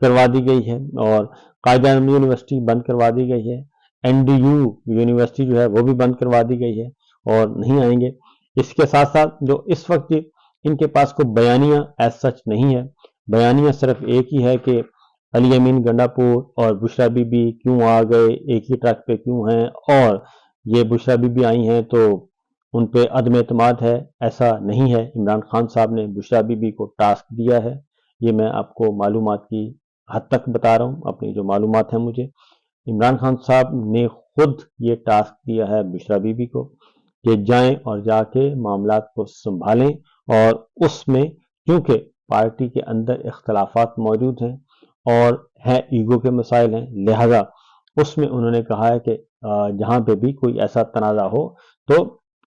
کروا دی گئی ہے اور قائد اعظم یونیورسٹی بند کروا دی گئی ہے، NDU یونیورسٹی جو ہے وہ بھی بند کروا دی گئی ہے اور نہیں آئیں گے۔ اس کے ساتھ ساتھ جو اس وقت ان کے پاس کوئی بیانیہ ایز سچ نہیں ہے، بیانیہ صرف ایک ہی ہے کہ علی امین گنڈا پور اور بشرا بی بی کیوں آ گئے، ایک ہی ٹرک پہ کیوں ہیں، اور یہ بشرا بی بی آئی ہیں تو ان پہ عدم اعتماد ہے، ایسا نہیں ہے۔ عمران خان صاحب نے بشرا بی بی کو ٹاسک دیا ہے، یہ میں آپ کو معلومات کی حد تک بتا رہا ہوں، اپنی جو معلومات ہیں مجھے، عمران خان صاحب نے خود یہ ٹاسک دیا ہے بشرا بی بی کو کہ جائیں اور جا کے معاملات کو سنبھالیں، اور اس میں کیونکہ پارٹی کے اندر اختلافات موجود ہیں اور ایگو کے مسائل ہیں، لہذا اس میں انہوں نے کہا ہے کہ جہاں پہ بھی کوئی ایسا تنازع ہو تو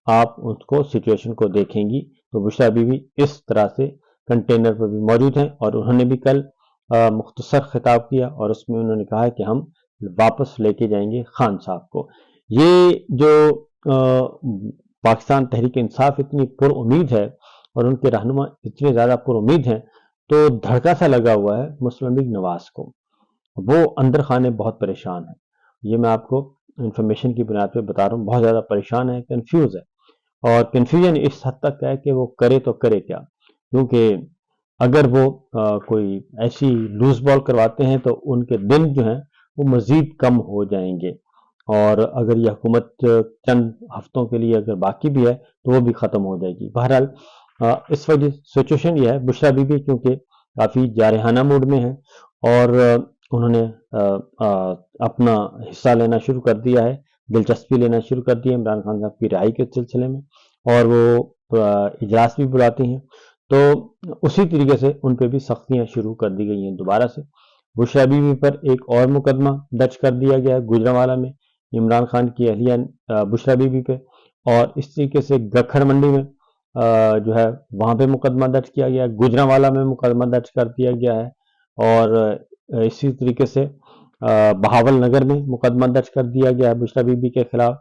آپ اس کو سچویشن کو دیکھیں گی۔ تو بشرا بی بی اس طرح سے کنٹینر پر بھی موجود ہیں اور انہوں نے بھی کل مختصر خطاب کیا اور اس میں انہوں نے کہا کہ ہم واپس لے کے جائیں گے خان صاحب کو۔ یہ جو پاکستان تحریک انصاف اتنی پر امید ہے اور ان کے رہنما اتنے زیادہ پر امید ہیں، تو دھڑکا سا لگا ہوا ہے مسلم لیگ نواز کو، وہ اندر خانے بہت پریشان ہے۔ یہ میں آپ کو انفارمیشن کی بنیاد پہ بتا رہا ہوں، بہت زیادہ پریشان ہے، کنفیوز ہے، اور کنفیوژن اس حد تک ہے کہ وہ کرے تو کرے کیا، کیونکہ اگر وہ کوئی ایسی لوز بال کرواتے ہیں تو ان کے دن جو ہیں وہ مزید کم ہو جائیں گے، اور اگر یہ حکومت چند ہفتوں کے لیے اگر باقی بھی ہے تو وہ بھی ختم ہو جائے گی۔ بہرحال اس وجہ سچویشن یہ ہے، بشرا بی بی کیونکہ کافی جارحانہ موڈ میں ہے اور انہوں نے اپنا حصہ لینا شروع کر دیا ہے، دلچسپی لینا شروع کر دی ہے عمران خان صاحب کی رہائی کے سلسلے میں، اور وہ اجلاس بھی بلاتی ہیں، تو اسی طریقے سے ان پہ بھی سختیاں شروع کر دی گئی ہیں دوبارہ سے۔ بشرا بی بی پر ایک اور مقدمہ درج کر دیا گیا ہے گوجرانوالہ میں عمران خان کی اہلیہ بشرا بی بی پہ، اور اس طریقے سے گکھڑ منڈی میں جو ہے وہاں پہ مقدمہ درج کیا گیا ہے، گوجرانوالہ میں مقدمہ درج کر دیا گیا ہے، اور اسی طریقے سے بہاول نگر میں مقدمہ درج کر دیا گیا ہے بشرا بی بی کے خلاف۔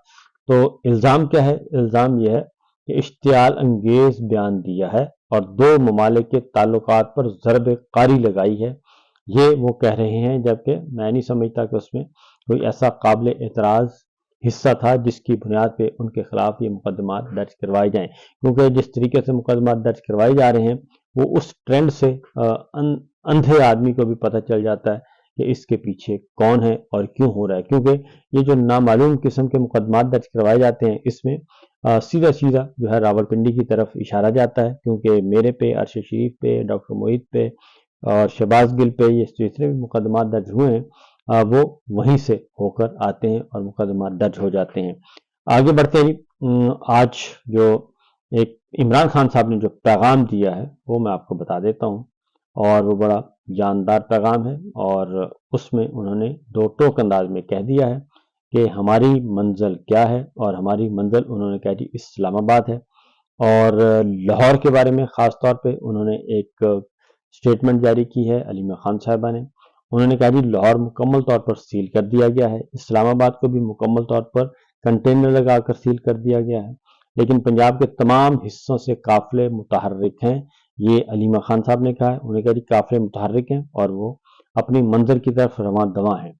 تو الزام کیا ہے؟ الزام یہ ہے کہ اشتعال انگیز بیان دیا ہے اور دو ممالک کے تعلقات پر ضرب قاری لگائی ہے، یہ وہ کہہ رہے ہیں، جبکہ میں نہیں سمجھتا کہ اس میں کوئی ایسا قابل اعتراض حصہ تھا جس کی بنیاد پہ ان کے خلاف یہ مقدمات درج کروائے جائیں، کیونکہ جس طریقے سے مقدمات درج کروائے جا رہے ہیں وہ اس ٹرینڈ سے اندھے آدمی کو بھی پتہ چل جاتا ہے کہ اس کے پیچھے کون ہے اور کیوں ہو رہا ہے، کیونکہ یہ جو نامعلوم قسم کے مقدمات درج کروائے جاتے ہیں اس میں سیدھا سیدھا جو ہے راولپنڈی کی طرف اشارہ جاتا ہے، کیونکہ میرے پہ، ارشد شریف پہ، ڈاکٹر محیط پہ اور شہباز گل پہ یہ جتنے بھی مقدمات درج ہوئے ہیں وہ وہیں سے ہو کر آتے ہیں اور مقدمات درج ہو جاتے ہیں۔ آگے بڑھتے ہیں، آج جو ایک عمران خان صاحب نے جو پیغام دیا ہے وہ میں آپ کو بتا دیتا ہوں، اور وہ بڑا جاندار پیغام ہے، اور اس میں انہوں نے دو ٹوک انداز میں کہہ دیا ہے کہ ہماری منزل کیا ہے، اور ہماری منزل انہوں نے کہہ دی اسلام آباد ہے، اور لاہور کے بارے میں خاص طور پہ انہوں نے ایک سٹیٹمنٹ جاری کی ہے علیمہ خان صاحبہ نے۔ انہوں نے کہا جی لاہور مکمل طور پر سیل کر دیا گیا ہے، اسلام آباد کو بھی مکمل طور پر کنٹینر لگا کر سیل کر دیا گیا ہے، لیکن پنجاب کے تمام حصوں سے قافلے متحرک ہیں، یہ علیمہ خان صاحب نے کہا ہے۔ انہوں نے کہا جی قافلے متحرک ہیں اور وہ اپنی منزل کی طرف رواں دواں ہیں،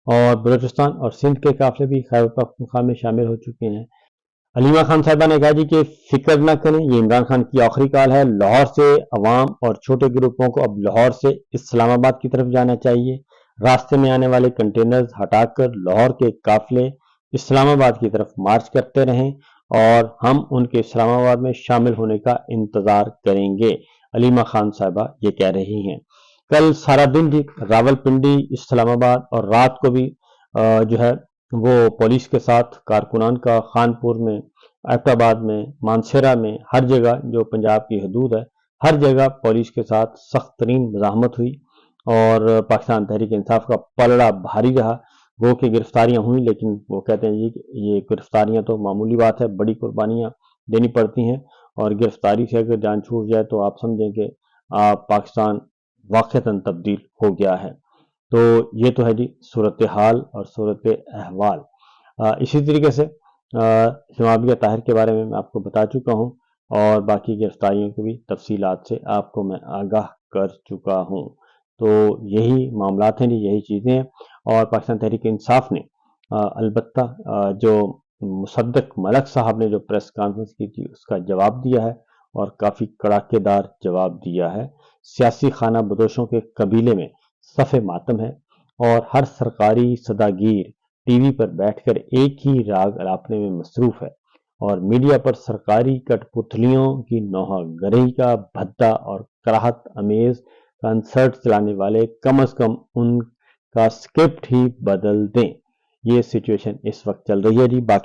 اور بلوچستان اور سندھ کے قافلے بھی خیبر پختونخوا میں شامل ہو چکے ہیں۔ علیمہ خان صاحبہ نے کہا جی کہ فکر نہ کریں، یہ عمران خان کی آخری کال ہے، لاہور سے عوام اور چھوٹے گروپوں کو اب لاہور سے اسلام آباد کی طرف جانا چاہیے، راستے میں آنے والے کنٹینرز ہٹا کر لاہور کے قافلے اسلام آباد کی طرف مارچ کرتے رہیں اور ہم ان کے اسلام آباد میں شامل ہونے کا انتظار کریں گے، علیمہ خان صاحبہ یہ کہہ رہی ہیں۔ کل سارا دن بھی راولپنڈی، اسلام آباد اور رات کو بھی جو ہے وہ پولیس کے ساتھ کارکنان کا خانپور میں، ایبٹ آباد میں، مانسہرہ میں، ہر جگہ جو پنجاب کی حدود ہے ہر جگہ پولیس کے ساتھ سخت ترین مزاحمت ہوئی، اور پاکستان تحریک انصاف کا پلڑا بھاری رہا۔ وہ کہ گرفتاریاں ہوئیں، لیکن وہ کہتے ہیں جی کہ یہ گرفتاریاں تو معمولی بات ہے، بڑی قربانیاں دینی پڑتی ہیں، اور گرفتاری سے اگر جان چھوٹ جائے تو آپ سمجھیں کہ پاکستان واقعتاً تبدیل ہو گیا ہے۔ تو یہ تو ہے جی صورتحال اور صورت احوال۔ اسی طریقے سے شمابیہ طاہر کے بارے میں آپ کو بتا چکا ہوں، اور باقی گرفتاریوں کی بھی تفصیلات سے آپ کو میں آگاہ کر چکا ہوں۔ تو یہی معاملات ہیں جی، یہی چیزیں ہیں. اور پاکستان تحریک انصاف نے البتہ جو مصدق ملک صاحب نے جو پریس کانفرنس کی تھی اس کا جواب دیا ہے اور کافی کڑاکے دار جواب دیا ہے. سیاسی خانہ بدوشوں کے قبیلے میں صف ماتم ہے اور ہر سرکاری صداگیر ٹی وی پر بیٹھ کر ایک ہی راگ الاپنے میں مصروف ہے اور میڈیا پر سرکاری کٹ پتلیوں کی نوحہ گری کا بھدا اور کراہت امیز کنسرٹ چلانے والے کم از کم ان کا اسکرپٹ ہی بدل دیں. یہ سچویشن اس وقت چل رہی ہے جی. باقی